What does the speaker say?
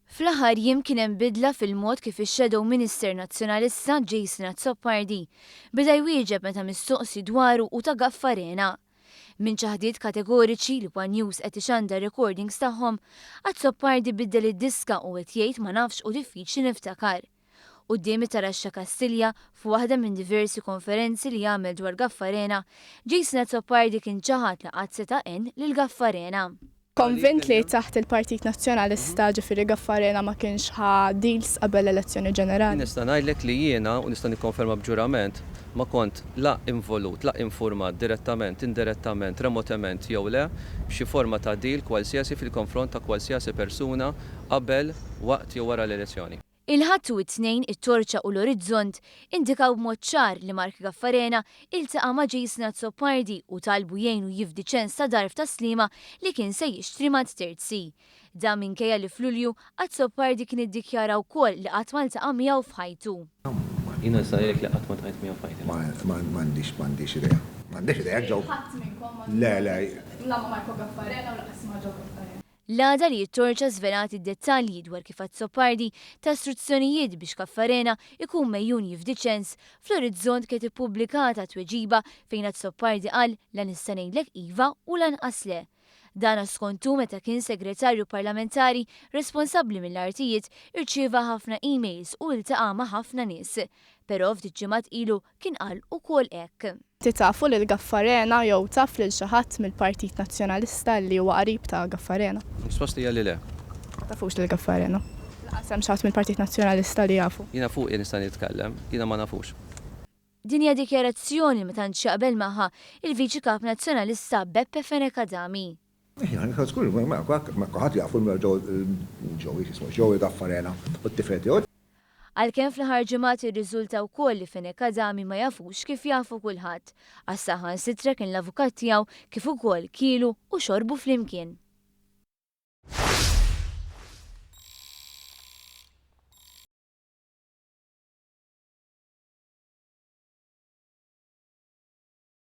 Fl-aħħar jiem kien hemm bidla fil-mod kif ix-Shadow Minister Nazzjonalista Jason Azzopardi beda jwieġeb meta mistoqsi dwaru u ta' Gaffarena. Minn ċaħdiet kategoriċi li One News qed ixandar recordings tagħhom, Azzopardi biddel id-diska u qed jgħid ma nafx u diffiċli niftakar. Quddiem Taraxxa Kastilja f'waħda minn diversi konferenzi li jagħmel dwar Gaffarena, Jason Azzopardi kien ċaħat laqgħat seta' lil Gaffarena. Konvint li taħt il-Partit Nazzjonalista ġifieri Gaffarena ma kienx ħa deals qabel l-elezzjoni ġenerali. Nista' ngħidlek li jiena u nista' nikkonferma b'ġurament ma kont la involut, la informat direttament, indirettament, remotament jew le b'xi forma ta' deal kwalsiasi fil-konfront ta' kwalsiasi persuna qabel, waqt jew wara l-elezzjoni. Il-ħadd u t-tnejn it-Torċa u l-Orizzont indikaw b'mod ċar li Mark Gaffarena iltaqa' ma' Jason Azzopardi u talbu jgħinu jifdi ċens ta' darf ta' slima li kien se jixtri mat terzi. Da minkejja li f'Lulju Azzopardi kien iddikjara wkoll li qatt ma ltaqa' miegħu f'ħajtu. Jiena sa jgħid li qatt ma tqajt miegħu f'ħajti. M'għandix idea. M'għandix idea ġew. Le. La ma Marko Gaffarena u laqas ma ġew Gaffarena. L-għada li t-Torċa żvelat id-dettalji dwar kif Azzopardi ta' istruzzjonijiet biex Gaffarena ikun mejjun jifdi ċens, fl-Orizzont kienet ippubblikata tweġiba fejn Azzopardi qal la nista' ngħidlek iva u lanqas le. Dana skontu meta kien segretarju parlamentari responsabbli mill-artijiet irċieva ħafna emails u iltaqa' ma' ħafna nies, però ftit ġimgħat ilu kien qal ukoll hekk. Tafu lil Gaffarena jew taf lil xi ħadd mill-Partit Nazzjonalista li huwa qarib ta' Gaffarena? Risposti hija li le. Tafux lil Gaffarena. Laqas hemm xi ħadd mill-Partit Nazzjonalista li jafu. Jiena fuq nista' nitkellem, jiena ma nafux. Din hija dikjarazzjoni meta nxaqbel magħha il-Viċi Kap Nazzjonalista Beppe Fenekadami. Skur, ma ħadd jafu ġew Gaffarena u t-tifeti. Għalkemm fl-aħħar ġimgħat irriżulta wkoll li Fenekadami ma jafux kif jafu kulħadd. Għas-saħansitra kien l-avukat tiegħu kif ukoll kielu u xorbu flimkien.